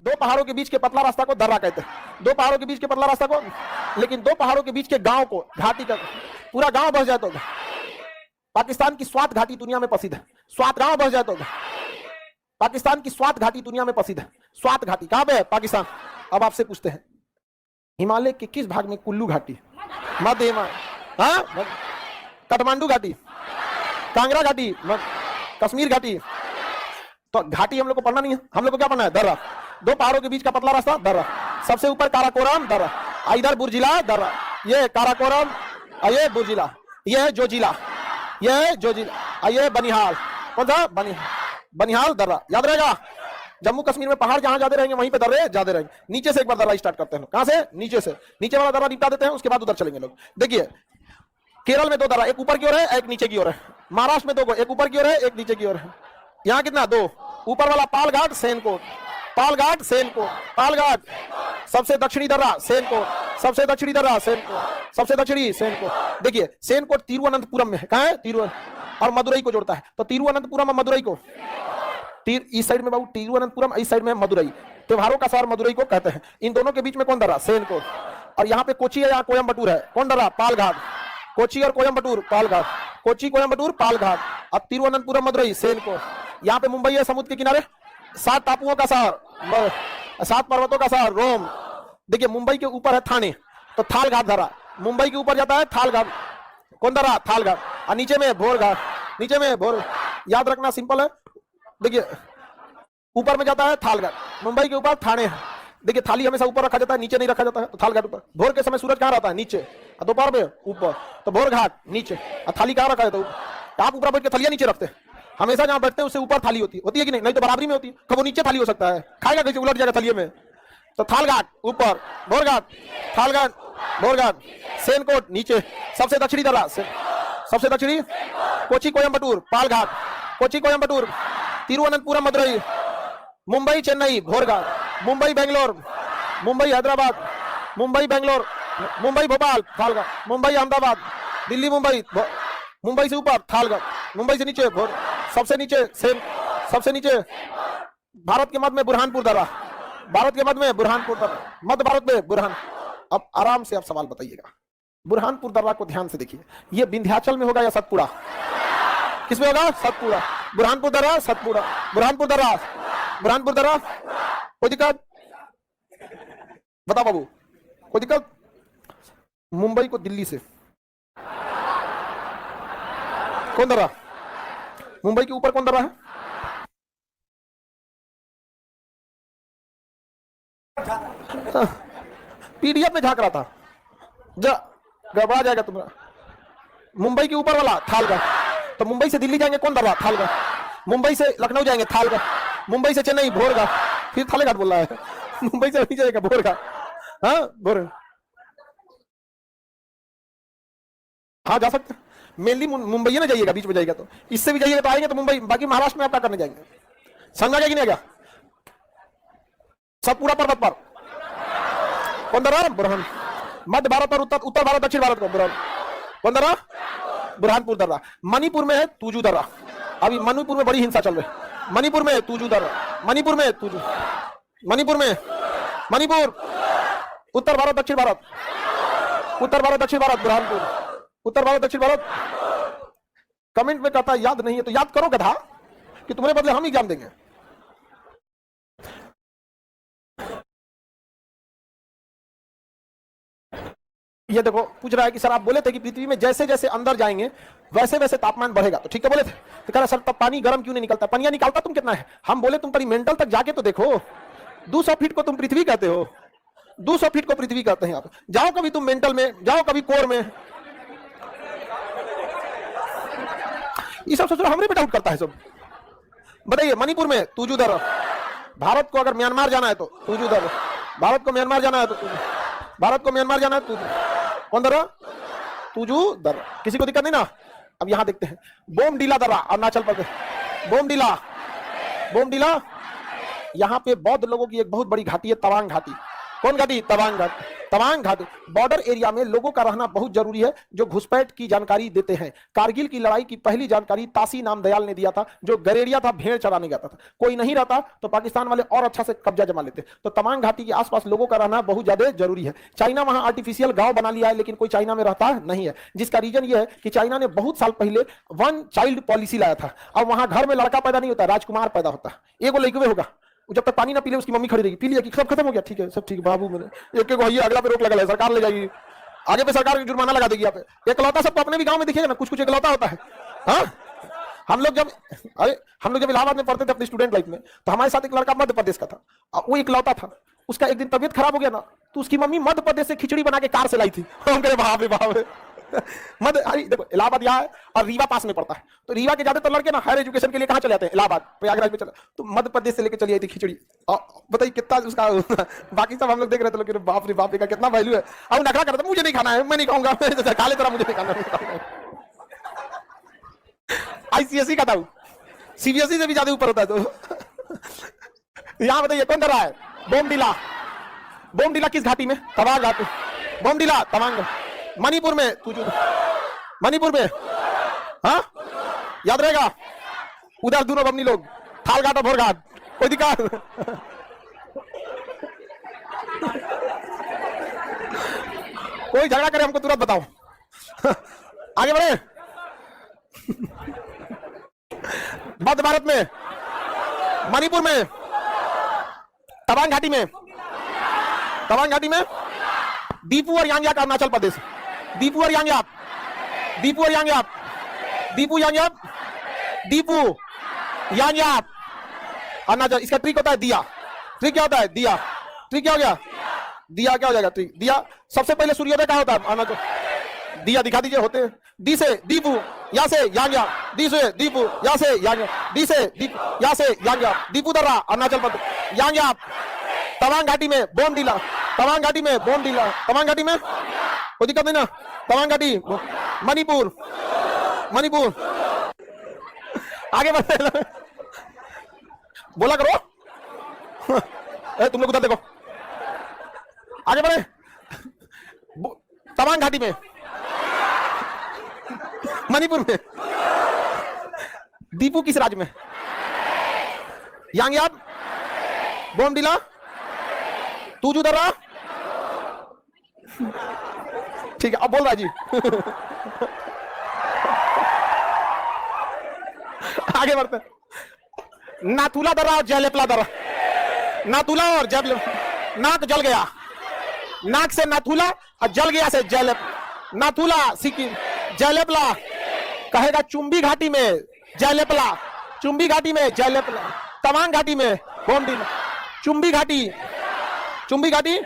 दो पहाड़ों के बीच के पतला रास्ता को दर्रा कहते हैं, दो पहाड़ों के बीच के पतला रास्ता को। लेकिन दो पहाड़ों के बीच के गांव को घाटी का पूरा गांव बस जाए तो पाकिस्तान की स्वात घाटी दुनिया में प्रसिद्ध है। स्वात गांव बस जाए तो पाकिस्तान की स्वात घाटी दुनिया में प्रसिद्ध है। स्वात घाटी कहां पे है? पाकिस्तान। अब आपसे पूछते हैं हिमालय के किस भाग में कुल्लू घाटी, मध्य हिमालय, हाँ, काठमांडू घाटी, कांगड़ा घाटी, कश्मीर घाटी। तो घाटी हम लोग को पढ़ना नहीं है, हम लोग को क्या पढ़ना है? दर्रा। दो पहाड़ों के बीच का पतला रास्ता दर्रा, सबसे ऊपर काराकोरम दर्रा, इधर बुर्जिला दर्रा, ये काराकोरम, ये बुर्जिला, ये है जोजिला, ये है जोजिला, ये बनिहाल। कौन सा? बनिहाल दर्रा। याद रहेगा? जम्मू कश्मीर में पहाड़ जहां ज्यादा रहेंगे वहीं पे दर्रे ज्यादा रहेंगे। नीचे से एक बार दर्रा स्टार्ट करते हैं। कहां से? नीचे से। नीचे वाला दर्रा निपटा देते हैं, उसके बाद उधर चलेंगे लोग। देखिए केरल में दो दर्रा, एक ऊपर की ओर है, एक नीचे की ओर है। महाराष्ट्र में दो, एक ऊपर की ओर है, एक नीचे की ओर है। यहाँ कितना? दो। ऊपर वाला पालघाट, सैनकोट, पालघाट, सैनकोट, पालघाट। सबसे दक्षिणी दर्रा सैनकोट, सबसे दक्षिणी दर्रा सैनकोट, सबसे दक्षिणी सैनकोट। देखिए सैनकोट तिरुवनंतपुरम में है। कहां है? तिरुवनंत और मदुरई को जोड़ता है। तो तिरुवनंतपुरम और मदुरई को, इस साइड में बाबू तिरुवनंतपुरम, इस साइड में मदुरई। त्योहारों का शहर मदुरई को कहते हैं। इन दोनों के बीच में कौन दर्रा? सैनकोट। और यहाँ पे कोची है, यहाँ कोयम्बटूर है। कौन दर्रा? पालघाट। कोची और कोयम्बटूर, पालघाट। कोची, कोयम्बटूर, पालघाट। अब तिरुवनंतपुरम, मदुरई, सैनकोट। यहाँ पे मुंबई है समुद्र के किनारे, 7 टापुओं का शहर, 7 पर्वतों का शहर रोम। देखिए मुंबई के ऊपर है थाने, तो थाल घाट धरा। मुंबई के ऊपर जाता है थाल घाट। कौन धरा? थाल घाट। और नीचे में भोर घाट, नीचे में भोर। याद रखना, सिंपल है। देखिए ऊपर में जाता है थाल घाट, मुंबई के ऊपर थाने है। देखिए थाली हमेशा ऊपर रखा जाता है, नीचे नहीं रखा जाता है, तो थाल घाट ऊपर। भोर के समय सूरज कहाँ रहता है? नीचे। दोपहर में ऊपर, तो भोर घाट नीचे। और थाली कहाँ रखा जाता है? आप ऊपर बैठ के थलिया नीचे रखते हैं। हमेशा जहां बैठते हैं उससे ऊपर थाली होती है कि नहीं? नहीं तो बराबरी में होती है। कब वो नीचे थाली हो सकता है? खाएगा कैसे? उलट जाएगा थलिये में। तो थाल घाट ऊपर, भोर घाट, थाल घाट, भोर घाट, सैनकोट नीचे। सबसे दक्षिणी दर्रा, सबसे दक्षिणी कोची, कोयम्बटूर, पालघाट, कोची, कोयम्बटूर, तिरुवनंतपुरम, मदुरई, मुंबई, चेन्नई, भोर घाट, मुंबई, बेंगलोर, मुंबई, हैदराबाद, मुंबई, बेंगलोर, मुंबई, भोपाल, थाल घाट, मुंबई, अहमदाबाद, दिल्ली, मुंबई, मुंबई से ऊपर थाल घाट, मुंबई से नीचे भोर, सबसे नीचे सबसे नीचे भारत के मध्य में बुरहानपुर दर्रा, भारत के मध्य में बुरहानपुर दर्रा, मध्य भारत में बुरहान। अब आराम से आप सवाल बताइएगा। बुरहानपुर दर्रा को ध्यान से देखिए, ये विंध्याचल में होगा या सतपुड़ा? किसमें होगा? सतपुड़ा। बुरहानपुर दर्रा, सतपुड़ा, बुरहानपुर दर्रा, बुरहानपुर दर्रा। कोई दिक्कत? बता बाबू, कोई दिक्कत? मुंबई को दिल्ली से कौन दर्रा? मुंबई के ऊपर कौन दर्रा है? पीडीएफ में झांक रहा था, गड़बड़ा जाएगा तुम्हारा। मुंबई के ऊपर वाला थाल घाट। तो मुंबई से दिल्ली जाएंगे कौन दर्रा? थाल घाट। मुंबई से लखनऊ जाएंगे थाल घाट। मुंबई से चेन्नई भोर घाट। फिर थाले घाट बोल रहा है। मुंबई से नहीं जाएगा भोर घाट। हाँ भोर, हाँ जा सकते। मेनली मुंबई ना जाइएगा, बीच में जाइएगा तो। इससे भी जाइएगा तो आएंगे तो मुंबई। बाकी महाराष्ट्र में आप क्या करने जाएंगे? समझा गया कि नहीं गया? सब पूरा पर्वत पर कौन दर्रा? बुरहान। मध्य भारत और उत्तर भारत, दक्षिण भारत को बुरहान। कौन दर्रा? बुरहानपुर दर्रा। मणिपुर में है तुजू दर्रा। अभी मणिपुर में बड़ी हिंसा चल रही है। मणिपुर में तुजू दर्रा, मणिपुर में तुजू, मणिपुर में, मणिपुर, उत्तर भारत, दक्षिण भारत, उत्तर भारत, दक्षिण भारत, बुरहानपुर, उत्तर भारत, दक्षिण भारत। कमेंट में कहता है याद नहीं है, तो याद करो गधा, कि तुम्हारे बदले हम एग्जाम देंगे। ये देखो पूछ रहा है कि सर आप बोले थे कि पृथ्वी में जैसे जैसे अंदर जाएंगे वैसे वैसे तापमान बढ़ेगा, तो ठीक है बोले थे। तो कह रहा सर तब पानी गर्म क्यों नहीं निकलता? पानी निकालता तुम कितना है? हम बोले तुम परिमेंटल तक जाके तो देखो। 200 फीट को तुम पृथ्वी कहते हो, 200 फीट को पृथ्वी कहते हैं। आप जाओ कभी तुम मेंटल में, जाओ कभी कोर में। ये सब सोच रहा हमरे पे डाउट करता है सब। बताइए मणिपुर में तुजू दर्रा। भारत को अगर म्यांमार जाना है तो तुजू दर्रा। भारत को म्यांमार जाना है तो भारत को म्यांमार जाना है तुजू। कौन दर्रा? तुजू दर्रा। किसी को दिक्कत नहीं ना? अब यहां देखते हैं बोमडीला दर्रा, अरुणाचल प्रदेश। बोमडीला, बोमडीला। यहां पे बौद्ध लोगों की एक बहुत बड़ी घाटी है, तवांग घाटी। कौन घाटी? तवांग घाटी। तवांग घाटी बॉर्डर एरिया में लोगों का रहना बहुत जरूरी है जो घुसपैठ की जानकारी देते हैं। कारगिल की लड़ाई की पहली जानकारी तासी नामदयाल ने दिया था, जो गरेड़िया था, भेड़ चराने जाता था। कोई नहीं रहता तो पाकिस्तान वाले और अच्छा से कब्जा जमा लेते। तो तवांग घाटी के आसपास लोगों का रहना बहुत ज्यादा जरूरी है। चाइना वहां आर्टिफिशियल गांव बना लिया है, लेकिन कोई चाइना में रहता नहीं है, जिसका रीजन यह है कि चाइना ने बहुत साल पहले वन चाइल्ड पॉलिसी लाया था। अब वहां घर में लड़का पैदा नहीं होता, राजकुमार पैदा होता है। एगो लड़के होगा, जब तक पानी ना पी ले उसकी मम्मी खड़ी रहेगी, पी लिया कि सब खत्म हो गया, ठीक है सब ठीक, बाबू मेरे एक एक अगला पे रोक लगा है, सरकार ले जाएगी, आगे पे सरकार जुर्माना लगा देगी। यहाँ पे एकलौता सबको अपने भी गांव में दिखेगा ना, कुछ कुछ एकलौता होता है। हाँ, हम लोग जब इलाहाबाद में पढ़ते थे अपनी स्टूडेंट लाइफ में, तो हमारे साथ एक लड़का मध्य प्रदेश का था, वो इकलौता था। उसका एक दिन तबियत खराब हो गया ना, तो उसकी मम्मी मध्य प्रदेश से खिचड़ी बना के कार से लाई थी। हम कहे बाप रे बाप, देखो इलाहाबाद यहाँ है और रीवा पास में पड़ता है, तो रीवा के ज्यादातर लड़के ना हायर एजुकेशन के लिए कहाँ चले जाते हैं, इलाहाबाद प्रयागराज में चले, तो मध्य प्रदेश से लेकर चली आई थी खिचड़ी। बताइए कितना उसका बाकी सब हम लोग देख रहे थे, लोग बाप रे बाप का कितना वैल्यू है। अब नखरा करता मुझे नहीं खाना है, मैं नहीं खाऊंगा, खा लेता मुझे नहीं खाना। आईसीएसई का था, सीबीएसई से भी ज्यादा ऊपर होता है। तो यहाँ बताइए कौन डरा है? बोमडिला। बोमडिला किस घाटी में? तवांग घाटी। बोमडिला तवांग, मणिपुर में। मणिपुर में, हाँ याद रहेगा। उधर दोनों बमनी लोग, थालघाट और भोरघाट। कोई दिक्कत? कोई झगड़ा करे हमको तुरंत बताओ। आगे बढ़े। मध्य भारत में, मणिपुर में, तवांग घाटी में, तवांग घाटी में, दीपू और यांगयाप अरुणाचल प्रदेश। दीपू और यांगयाप, दीपू और यांगयाप, दीपू यांगयाप, दीपू यांगयाप अरुणाचल। इसका ट्रिक होता है दिया। ट्रिक क्या होता है? दिया। ट्रिक क्या हो गया? दिया क्या हो जाएगा? ट्रिक दिया। सबसे पहले सूर्योदय क्या होता है? अरुणाचल। दिया दिखा दीजिए होते हैं। दी से दीपू, या से यांगयाप, दी से दीपू, या से यांगयाप, दी से दीपू, या से यांगयाप, दीपू दर्रा अरुणाचल प्रदेश, यांगयाप तवांग घाटी में, बोमडिला तवांग घाटी में, बोमडिला तवांग घाटी में, कोई दिक्कत नहीं ना। तवांग घाटी, मणिपुर, मणिपुर। आगे बढ़ते बोला करो। तुम लोग उधर देखो, आगे बढ़े। तवांग घाटी में, मणिपुर में, दीपू किस राज्य में? यांगयाप, बोमडिला, तूजू दर्रा। ठीक है, अब बोल रहा जी। आगे बढ़ते। नाथुला दर्रा और जयलेपला दर्रा। नाथुला और जयलेप, नाक जल गया, नाक से नाथुला और जल गया से जयलेप। नाथुला सिक्किम, जयलेपला कहेगा चुंबी घाटी में, जयलेपला चुंबी घाटी में, जयलेपला तवांग घाटी में, बोमडिला चुंबी घाटी, चुंबी घाटी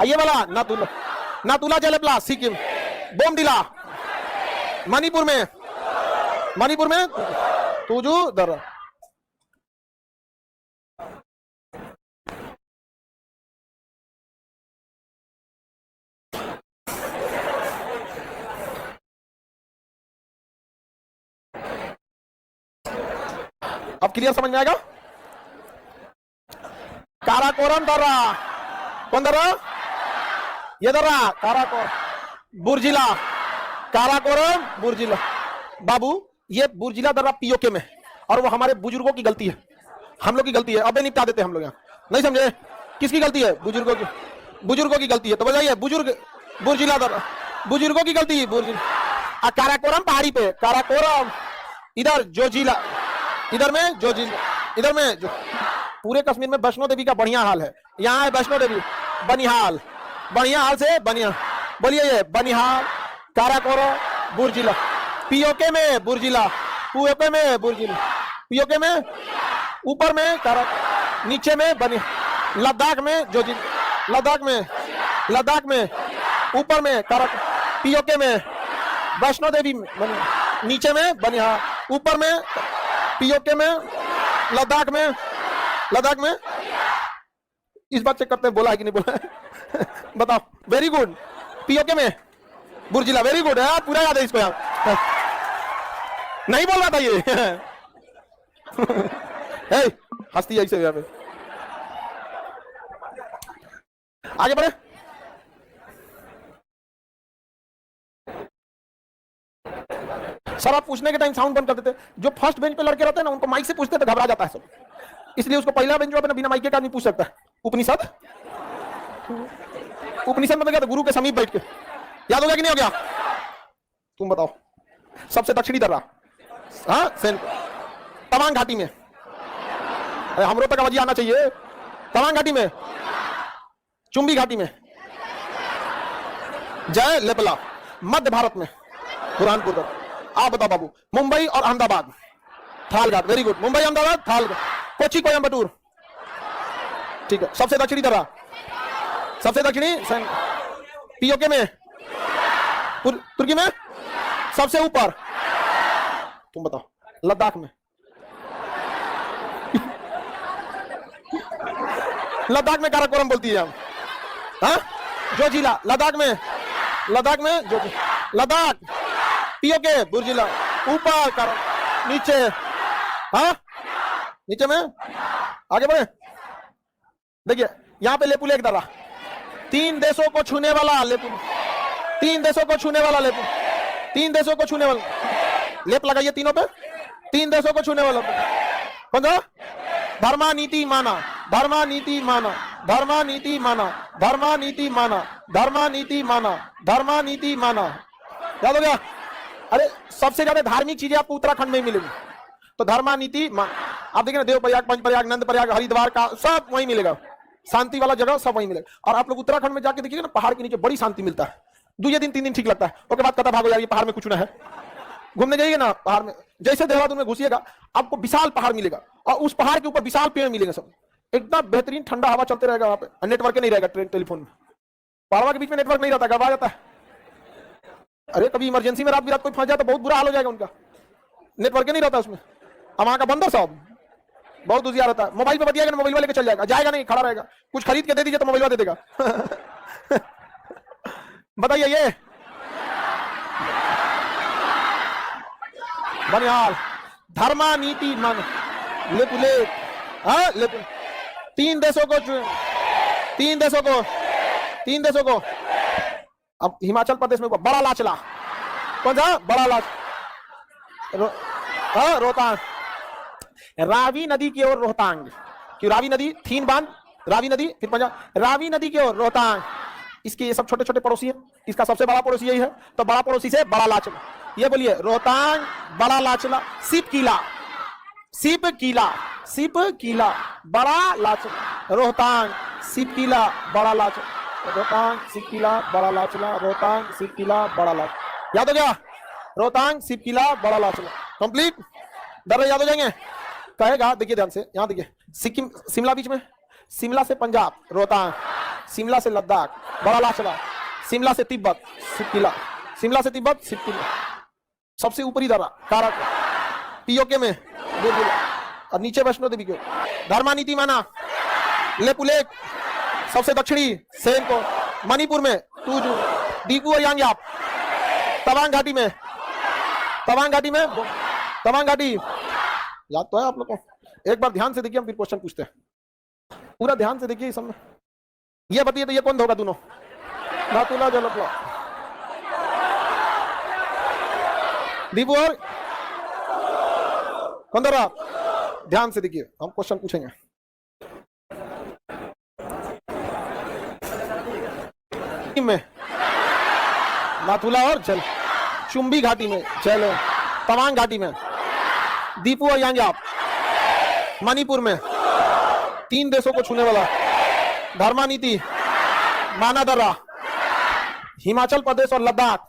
ये वाला नाथुला, नाथुला जयलेपला सिक्किम, बोमडिला मणिपुर में, मणिपुर में तूजू दर्रा। अब क्लियर समझ में आएगा? काराकोरम दर्रा, कौन दर्रा? ये दर्रा काराकोरम, बुर्जिला, काराकोरम बुर्जिला। बाबू ये बुर्जिला दर्रा पीओके में, और वो हमारे बुजुर्गों की गलती है, हम लोग की गलती है। अबे निपटा देते हम लोग यहाँ, नहीं समझे? किसकी गलती है? बुजुर्गों की, बुजुर्गों की गलती है। तो बताइए बुजुर्ग, बुर्जिला दर्रा बुजुर्गों की गलती। बुर्जिला काराकोरम पहाड़ी पे, काराकोरम इधर जोजिला, इधर में जोजिला, इधर में जो पूरे कश्मीर में वैष्णो देवी का बढ़िया हाल है। यहाँ है वैष्णो देवी, बनिहाल, बढ़िया हाल से बनिया। बोलिए ये बनिहाल, काराकोरम, बुर्जिला। पीओके में बुर्जिला, पीओके में बुर्जिला, पीओके में ऊपर में कारा, नीचे में बनिया। लद्दाख में जोजिला, लद्दाख में, लद्दाख में ऊपर में कारा, पीओके में वैष्णो देवी, नीचे में बनिहाल, ऊपर में पीओके में, लद्दाख में, लद्दाख में। इस बात चेक करते हैं बोला है कि नहीं बोला है। बताओ। Very good. पीओके में बुर्जिला, वेरी गुड है, पूरा याद है इसको। यहाँ नहीं बोल रहा था ये। हंसती है इसे यहाँ पे। आगे बढ़े। सर आप पूछने के टाइम साउंड बंद कर देते। जो फर्स्ट बेंच पे लड़के रहते हैं ना उनको माइक से पूछते तो घबरा जाता है सब, इसलिए उसको पहला बेंच पे बिना माइक के आदमी पूछ सकता है। उपनिषद उपनिषद में तो क्या था, गुरु के समीप बैठ के। याद हो गया कि नहीं हो गया? तुम बताओ। सबसे दक्षिणी दर्रा, हाँ तवांग घाटी में। अरे हमरो तक आवाज आना चाहिए। तवांग घाटी में, चुंबी घाटी में, जय लेपला, मध्य भारत में बुरहानपुर तक। आप बताओ बाबू। मुंबई और अहमदाबाद, थालघाट। Very good. मुंबई, अहमदाबाद, थालघाट, कोची, कोयम्बटूर। ठीक है। सबसे दक्षिणी दर्रा, सबसे दक्षिणी पीओके में, तुर्की में। सबसे ऊपर तुम बताओ। लद्दाख में। लद्दाख में काराकोरम बोलती है हम, हाँ? जोजिला, लद्दाख में, लद्दाख में जो, लद्दाख, पीओके, बुर्जिला, ऊपर, नीचे, हाँ नीचे में। आगे बढ़े। देखिए यहां पे लेपू लेक दर्रा, 3 देशों को छूने वाला लेपू, 3 देशों को छूने वाला लेपू, 3 देशों को छूने वाला लेप लगाइए तीनों पे। 3 देशों को छूने वाला कौन सा? धर्मा नीति माना, धर्मा नीति माना, धर्मा नीति माना, धर्मा नीति माना, धर्मा नीति माना, धर्मा नीति माना। याद हो गया? अरे सबसे ज्यादा धार्मिक चीजें आपको उत्तराखंड में ही मिलेगी। तो धर्मा नीति आप देखें ना, देवप्रयाग, पंचप्रयाग, नंदप्रयाग, हरिद्वार का सब वहीं मिलेगा। शांति वाला जगह सब वहीं मिलेगा। और आप लोग उत्तराखंड में जाके देखिएगा ना, पहाड़ के नीचे बड़ी शांति मिलता है। 2 दिन 3 दिन ठीक लगता है, उसके बाद कहता भागो यार ये पहाड़ में कुछ ना है। घूमने जाइए ना पहाड़ में, जैसे देहरादून में घुसिएगा आपको विशाल पहाड़ मिलेगा और उस पहाड़ के ऊपर विशाल पेड़ मिलेंगे सब। एकदम बेहतरीन ठंडा हवा चलते रहेगा वहां पे। नेटवर्क नहीं रहेगा टेलीफोन में, पहाड़ों के बीच में नेटवर्क नहीं रहता, गड़बड़ा जाता है। अरे कभी इमरजेंसी में रात बिरात कोई फंस जाए तो बहुत बुरा हाल हो जाएगा उनका। नेटवर्क नहीं रहता उसमें। अब वहां का बंदर सब बहुत उजियार रहता है। मोबाइल पे बतियाएगा, मोबाइल लेके चल जाएगा, जाएगा नहीं, खड़ा रहेगा। कुछ खरीद के दे दीजिए तो मोबाइल दे देगा। बताइए ये बनिहाल धर्मा नीति मन लेप लेप, हाँ लेप। 3 देशों को, 3 देशों को, 3 देशों को। अब हिमाचल प्रदेश में बड़ा लाचला, कौन सा? बड़ा लाच, रोहतांग, रावी नदी की ओर रोहतांग। क्यों? रावी नदी, थीन बांध, रावी नदी, फिर पंजाब, रावी नदी की ओर रोहतांग। इसके ये सब छोटे छोटे पड़ोसी है, इसका सबसे बड़ा पड़ोसी यही है, तो बड़ा पड़ोसी से बड़ा लाचला। ये बोलिए रोहतांग, बड़ा लाचला, सिप किला, सिप किला, सिप किला, बड़ा लाचला, रोहतांग, सिप किला, बड़ा लाचला, रोहतांग, सिप किला, बड़ा लाचला, रोहतांग, सिप किला, बड़ा लाचला। याद हो गया? रोहतांग, सिप किला, बड़ा लाचला। कंप्लीट दर्रे याद हो जाएंगे। कहेगा, देखिए ध्यान से, यहां देखिए सिक्किम, शिमला बीच में, शिमला से पंजाब रोहतांग, शिमला से लद्दाख बड़ा लाचला, शिमला से तिब्बत सिपकिला, शिमला से तिब्बत सिपकिला। सबसे ऊपरी दर्रा कारा पीओके में बुलबुला, और नीचे वैष्णो देवी के। धर्मा नीति माना लेपू लेक, सबसे दक्षिणी सेन को, मणिपुर में टूजू, डीकू और यांगयाप, तवांग घाटी में, तवांग घाटी में, तवांग घाटी। याद तो है आप लोग को? एक बार ध्यान से देखिए, हम फिर क्वेश्चन पूछते हैं। पूरा ध्यान से देखिए सब में। ये बताइए तो ये कौन होगा दोनों? नातुला जलपला, दीपू और कौन दर्रा? ध्यान से देखिए, हम क्वेश्चन पूछेंगे। में नाथुला और जल, चुंबी घाटी में जल, तवांग घाटी में, दीपू और यांगयाप, मणिपुर में 3 देशों को छूने वाला, धर्मा नीति, माना दर्रा, हिमाचल प्रदेश और लद्दाख,